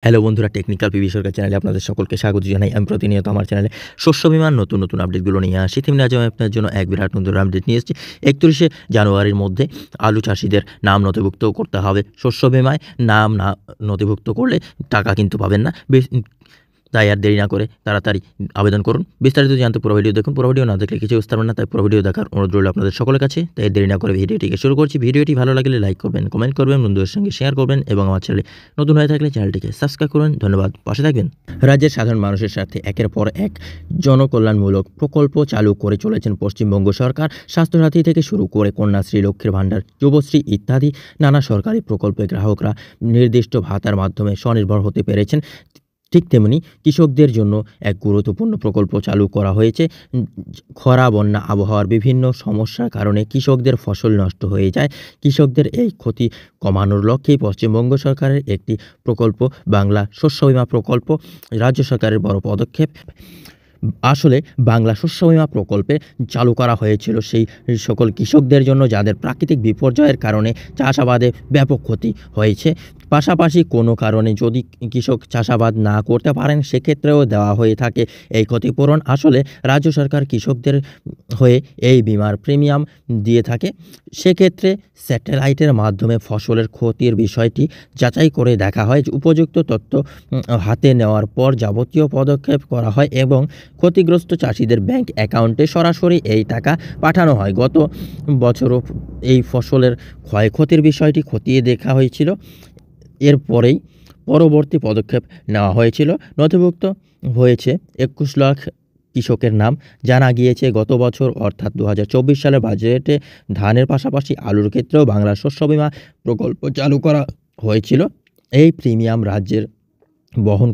Hello বন্ধুরা, technical PV সরকার চ্যানেলে আপনাদের সকলকে স্বাগত জানাই। আমি প্রতিনিয়ত আমার চ্যানেলে শস্য বীমার নতুন আপডেটগুলো নিয়ে আসি। তেমনি আজ আমি আপনার জন্য এক বিরাট নতুন আপডেট নিয়ে এসেছি। 31শে জানুয়ারির মধ্যে আলু চাষিদের নাম নথিভুক্ত করতে হবে শস্য বীমায়। নাম না নথিভুক্ত করলে টাকা কিন্তু পাবেন না। তাই আর দেরি না করে তাড়াতাড়ি আবেদন করুন। বিস্তারিত জানতে পুরো ভিডিও দেখুন। পুরো ভিডিও না দেখলে কিছু বুঝতে পারবেন না, তাই পুরো ভিডিও দেখার অনুরোধ রইল আপনাদের সকলের কাছে। তাই দেরি না করে ভিডিওটিকে শুরু করছি। ভিডিওটি ভালো লাগলে লাইক করবেন, কমেন্ট করবেন, বন্ধুদের সঙ্গে শেয়ার করবেন এবং আমার চ্যানেলে নতুন হয়ে থাকলে চ্যানেলটিকে সাবস্ক্রাইব করবেন। ধন্যবাদ, পাশে থাকবেন। রাজ্যের সাধারণ মানুষের স্বার্থে একের পর এক জনকল্যাণমূলক প্রকল্প চালু করে চলেছেন পশ্চিমবঙ্গ সরকার। স্বাস্থ্যসাথী থেকে শুরু করে কন্যাশ্রী, লক্ষ্মীর ভাণ্ডার, যুবশ্রী ইত্যাদি নানা সরকারি প্রকল্পে গ্রাহকরা নির্দিষ্ট ভাতার মাধ্যমে স্বনির্ভর হতে পেরেছেন। ঠিক তেমনি কৃষকদের জন্য এক গুরুত্বপূর্ণ প্রকল্প চালু করা হয়েছে। খরা, বন্যা, আবহাওয়ার বিভিন্ন সমস্যার কারণে কৃষকদের ফসল নষ্ট হয়ে যায়। কৃষকদের এই ক্ষতি কমানোর লক্ষ্যেই পশ্চিমবঙ্গ সরকারের একটি প্রকল্প বাংলা শস্য বীমা প্রকল্প রাজ্য সরকারের বড় পদক্ষেপ। আসলে বাংলা শস্য বীমা প্রকল্পে চালু করা হয়েছিল সেই সকল কৃষকদের জন্য যাদের প্রাকৃতিক বিপর্যয়ের কারণে চাষাবাদে ব্যাপক ক্ষতি হয়েছে। পাশাপাশি কোনো কারণে যদি কৃষক চাষাবাদ না করতে পারেন সেক্ষেত্রেও দেওয়া হয়ে থাকে এই ক্ষতিপূরণ। আসলে রাজ্য সরকার কৃষকদের হয়ে এই বিমার প্রিমিয়াম দিয়ে থাকে। সেক্ষেত্রে স্যাটেলাইটের মাধ্যমে ফসলের ক্ষতির বিষয়টি যাচাই করে দেখা হয়। উপযুক্ত তথ্য হাতে নেওয়ার পর যাবতীয় পদক্ষেপ করা হয় এবং ক্ষতিগ্রস্ত চাষিদের ব্যাংক অ্যাকাউন্টে সরাসরি এই টাকা পাঠানো হয়। গত বছরও এই ফসলের ক্ষয়ক্ষতির বিষয়টি খতিয়ে দেখা হয়েছিল। এরপরেই পরবর্তী পদক্ষেপ নেওয়া হয়েছিল। নথিভুক্ত হয়েছে 21 লাখ কৃষকের নাম। জানা গিয়েছে গত বছর অর্থাৎ 2024 সালের বাজেটে ধানের পাশাপাশি আলুর ক্ষেত্রেও বাংলা শস্য বীমা প্রকল্প চালু করা হয়েছিল। এই প্রিমিয়াম রাজ্যের বহন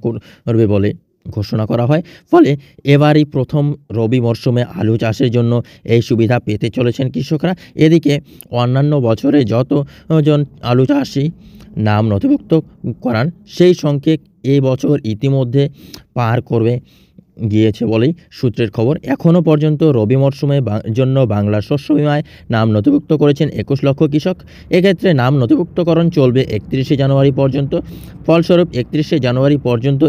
করবে বলে ঘোষণা করা হয়। ফলে এবারই প্রথম রবি মরশুমে আলু চাষের জন্য এই সুবিধা পেতে চলেছেন কৃষকরা। এদিকে অন্যান্য বছরে যতজন আলু চাষি নাম নথিভুক্ত করান সেই সংখ্যক এই বছর ইতিমধ্যে পার করবে গিয়েছে বলেই সূত্রের খবর। এখনও পর্যন্ত রবি মরশুমে জন্য বাংলা শস্য বীমায় নাম নথিভুক্ত করেছেন 21 লক্ষ কৃষক। এক্ষেত্রে নাম নথিভুক্তকরণ চলবে 31শে জানুয়ারি পর্যন্ত। ফলস্বরূপ 31শে জানুয়ারি পর্যন্ত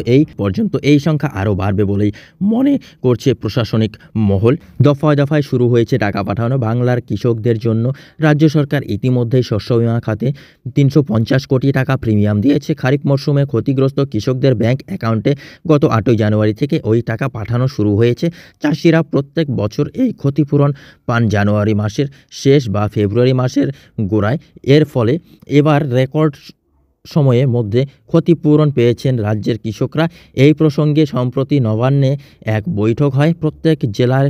এই সংখ্যা আরও বাড়বে বলেই মনে করছে প্রশাসনিক মহল। দফায় দফায় শুরু হয়েছে টাকা পাঠানো বাংলার কৃষকদের জন্য। রাজ্য সরকার ইতিমধ্যেই শস্য বীমা খাতে 350 কোটি টাকা প্রিমিয়াম দিয়েছে। খারিফ মরশুমে ক্ষতিগ্রস্ত কৃষকদের ব্যাংক অ্যাকাউন্টে গত 8 জানুয়ারি থেকে ওই টাকা পাঠানো শুরু হয়েছে। চাষিরা প্রত্যেক বছর এই ক্ষতিপূরণ পান জানুয়ারি মাসের শেষ বা ফেব্রুয়ারি মাসের গোড়ায়। এর ফলে এবার রেকর্ড সময়ের মধ্যে ক্ষতিপূরণ পেয়েছেন রাজ্যের কৃষকরা। এই প্রসঙ্গে সম্প্রতি নবান্নে এক বৈঠক হয়। প্রত্যেক জেলার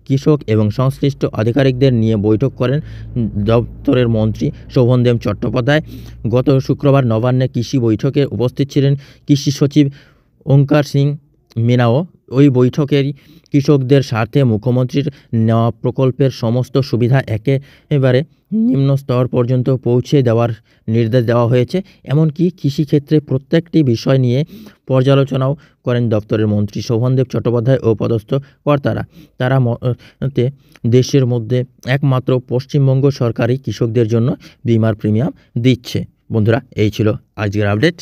কৃষক এবং সংশ্লিষ্ট আধিকারিকদের নিয়ে বৈঠক করেন দপ্তরের মন্ত্রী শোভনদেব চট্টোপাধ্যায়। গত শুক্রবার নবান্নে কৃষি বৈঠকে উপস্থিত ছিলেন কৃষি সচিব ওঙ্কার সিং মিনাও। ওই বৈঠকের কৃষকদের স্বার্থে মুখ্যমন্ত্রীর নেওয়া প্রকল্পের সমস্ত সুবিধা একেবারে নিম্ন স্তর পর্যন্ত পৌঁছে দেওয়ার নির্দেশ দেওয়া হয়েছে। এমনকি কৃষিক্ষেত্রে প্রত্যেকটি বিষয় নিয়ে পর্যালোচনাও করেন দপ্তরের মন্ত্রী শোভনদেব চট্টোপাধ্যায় ও পদস্থ কর্তারা। তারা মতে দেশের মধ্যে একমাত্র পশ্চিমবঙ্গ সরকারই কৃষকদের জন্য বিমার প্রিমিয়াম দিচ্ছে। বন্ধুরা, এই ছিল আজকের আপডেট।